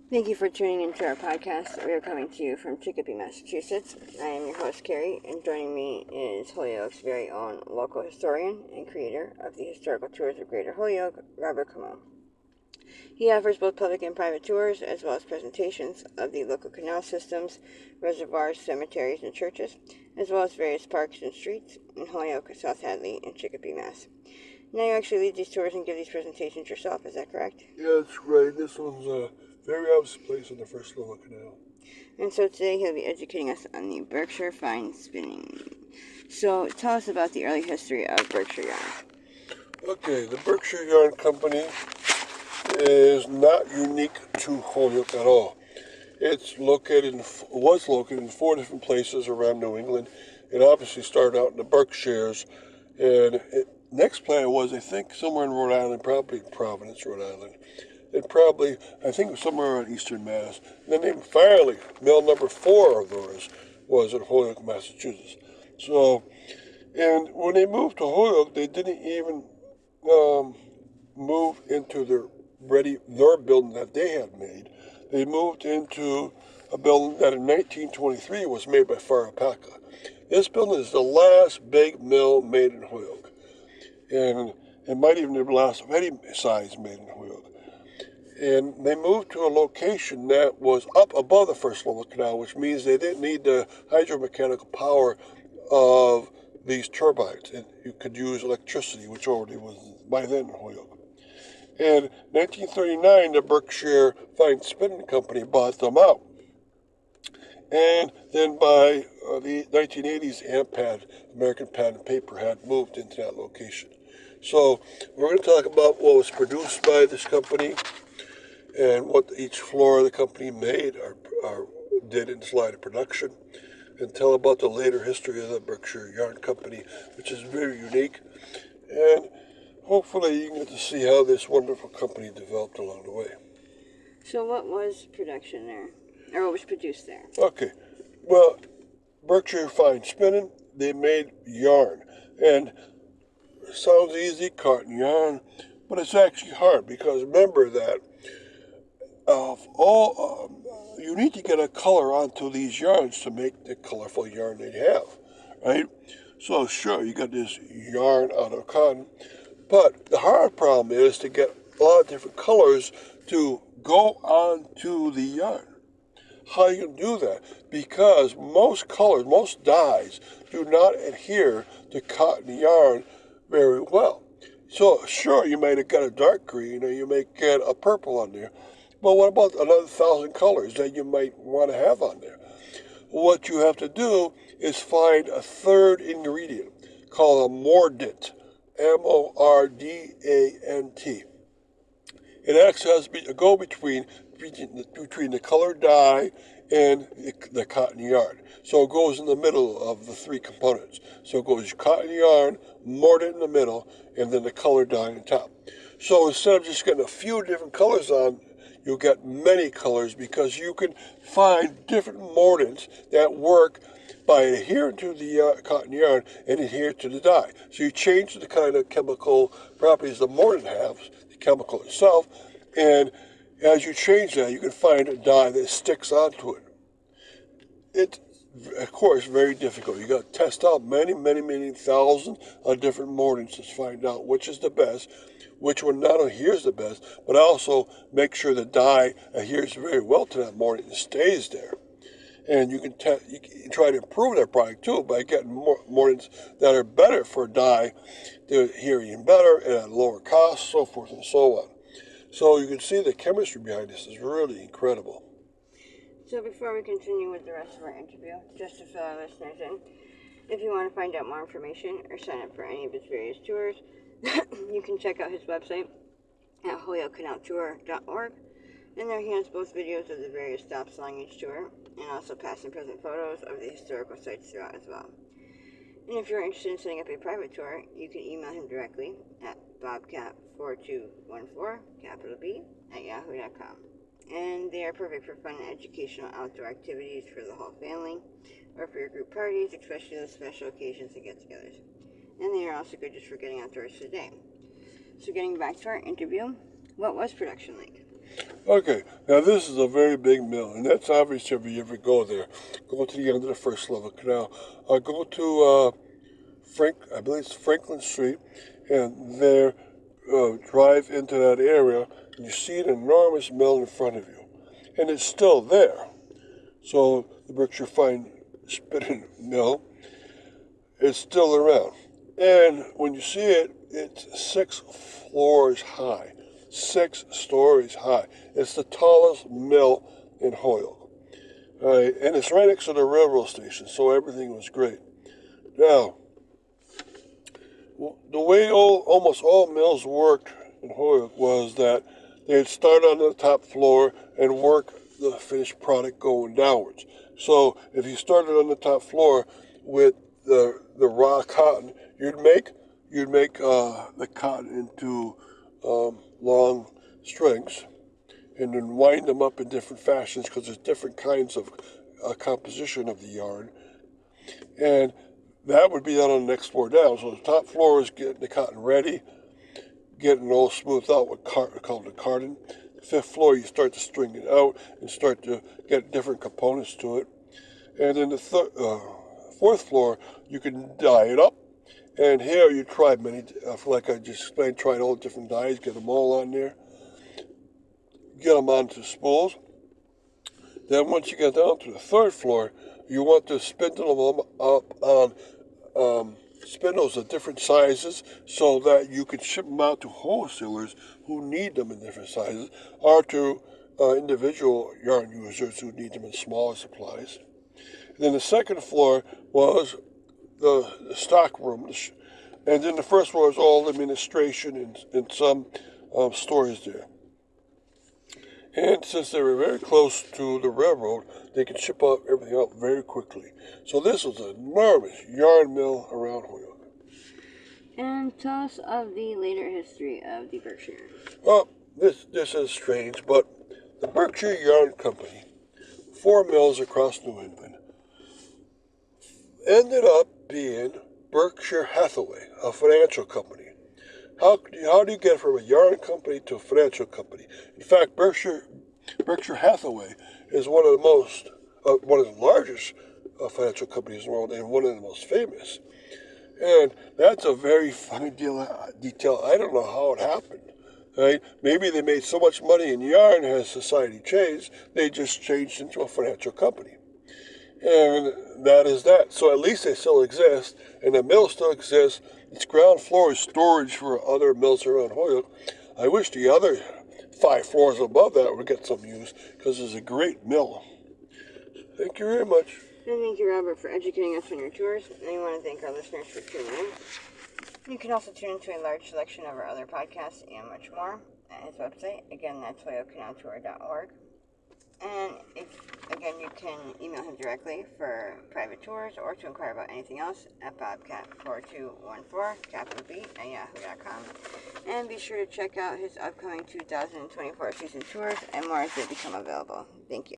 Thank you for tuning into our podcast. We are coming to you from Chicopee, Massachusetts. I am your host, Carrie, and joining me is Holyoke's very own local historian and creator of the historical tours of Greater Holyoke, Robert Como. He offers both public and private tours, as well as presentations of the local canal systems, reservoirs, cemeteries, and churches, as well as various parks and streets in Holyoke, South Hadley, and Chicopee, Mass. Now you actually lead these tours and give these presentations yourself, is that correct? Yeah, that's right. This one's a very obvious place on the first Lower Canal. And so today he'll be educating us on the Berkshire fine spinning. So tell us about the early history of Berkshire yarn. Okay, the Berkshire Yarn Company is not unique to Holyoke at all. Was located in 4 different places around New England. It obviously started out in the Berkshires, and next plant was, I think, somewhere in Rhode Island, probably Providence, Rhode Island. And probably, I think, somewhere around Eastern Mass. And then finally, mill number 4 of theirs was in Holyoke, Massachusetts. So, and when they moved to Holyoke, they didn't even move into their building that they had made. They moved into a building that in 1923 was made by Farapaka. This building is the last big mill made in Holyoke, and it might even be the last of any size made in Holyoke. And they moved to a location that was up above the first Lower Canal, which means they didn't need the hydromechanical power of these turbines, and you could use electricity, which already was by then in Holyoke. In 1939, the Berkshire Fine Spinning Company bought them out. And then by the 1980s, AMPAD, American Pad and Paper, had moved into that location. So we're going to talk about what was produced by this company and what each floor of the company made or did in its line of production, and tell about the later history of the Berkshire Yarn Company, which is very unique. And hopefully you can get to see how this wonderful company developed along the way. So what was production there? Or what was produced there? Okay, well, Berkshire Fine Spinning, they made yarn. And it sounds easy, cotton yarn, but it's actually hard because remember that you need to get a color onto these yarns to make the colorful yarn they have, right? So sure, you got this yarn out of cotton, but the hard problem is to get a lot of different colors to go onto the yarn. How you can do that? Because most colors, most dyes, do not adhere to cotton yarn very well. So sure, you might have got a dark green or you may get a purple on there, but what about another 1,000 colors that you might want to have on there? What you have to do is find a third ingredient called a mordant, M-O-R-D-A-N-T. It acts as a go-between between the colored dye and the cotton yarn. So it goes in the middle of the 3 components. So it goes cotton yarn, mordant in the middle, and then the colored dye on top. So instead of just getting a few different colors on, you'll get many colors because you can find different mordants that work by adhering to the cotton yarn and adhere to the dye. So you change the kind of chemical properties the mordant has, the chemical itself, and as you change that, you can find a dye that sticks onto it. It's, of course, very difficult. You got to test out many thousands of different mordants to find out which is the best, which one not only adheres the best, but also make sure the dye adheres very well to that mordant and stays there. And you can try to improve that product too by getting mordants that are better for dye, to adhere even better and at lower cost, so forth and so on. So you can see the chemistry behind this is really incredible. So before we continue with the rest of our interview, just to fill our listeners in, if you want to find out more information or sign up for any of his various tours, you can check out his website at holyokecanaltour.org. And there he has both videos of the various stops along each tour and also past and present photos of the historical sites throughout as well. And if you're interested in setting up a private tour, you can email him directly at bobcat4214, capital B, at yahoo.com. And they are perfect for fun and educational outdoor activities for the whole family or for your group parties, especially those special occasions and get-togethers. And they are also good just for getting outdoors today. So getting back to our interview, what was production like? Okay, now this is a very big mill, and that's obvious if you ever go there. Go to the end of the first level canal. Go to I believe it's Franklin Street, and there drive into that area, and you see an enormous mill in front of you, and it's still there. So the Berkshire Fine Spinning Mill is still around, and when you see it, it's 6 floors high, 6 stories high. It's the tallest mill in Holyoke, and it's right next to the railroad station, so everything was great. Now, the way almost all mills worked in Holyoke was that they'd start on the top floor and work the finished product going downwards. So if you started on the top floor with the raw cotton, you'd make the cotton into long strings, and then wind them up in different fashions because there's different kinds of composition of the yarn, and that would be done on the next floor down. So the top floor is getting the cotton ready, getting it all smoothed out with called the carding. The 5th floor, you start to string it out and start to get different components to it. And then the 4th floor, you can dye it up. And here you try many, like I just explained, tried all different dyes, get them all on there, get them onto spools. Then once you get down to the 3rd floor, you want to spindle them up on spindles of different sizes so that you can ship them out to wholesalers who need them in different sizes, or to individual yarn users who need them in smaller supplies. And then the 2nd floor was the stock room, and then the 1st floor is all administration and some stores there. And since they were very close to the railroad, they could ship everything out very quickly. So this was an enormous yarn mill around Holyoke. And tell us of the later history of the Berkshire. Well, this is strange, but the Berkshire Yarn Company, 4 mills across New England, ended up being Berkshire Hathaway, a financial company. How do you get from a yarn company to a financial company? In fact, Berkshire Hathaway is one of the largest financial companies in the world, and one of the most famous. And that's a very funny detail. I don't know how it happened. Right? Maybe they made so much money in yarn as society changed, they just changed into a financial company. And that is that. So at least they still exist, and the mill still exists. Its ground floor is storage for other mills around Holyoke. I wish the other 5 floors above that would get some use, because it's a great mill. Thank you very much. And thank you, Robert, for educating us on your tours. And we want to thank our listeners for tuning in. You can also tune into a large selection of our other podcasts and much more at his website. Again, that's holyokecanaltour.org. And again, you can email him directly for private tours or to inquire about anything else at bobcat4214, capital B, at yahoo.com. And be sure to check out his upcoming 2024 season tours and more as they become available. Thank you.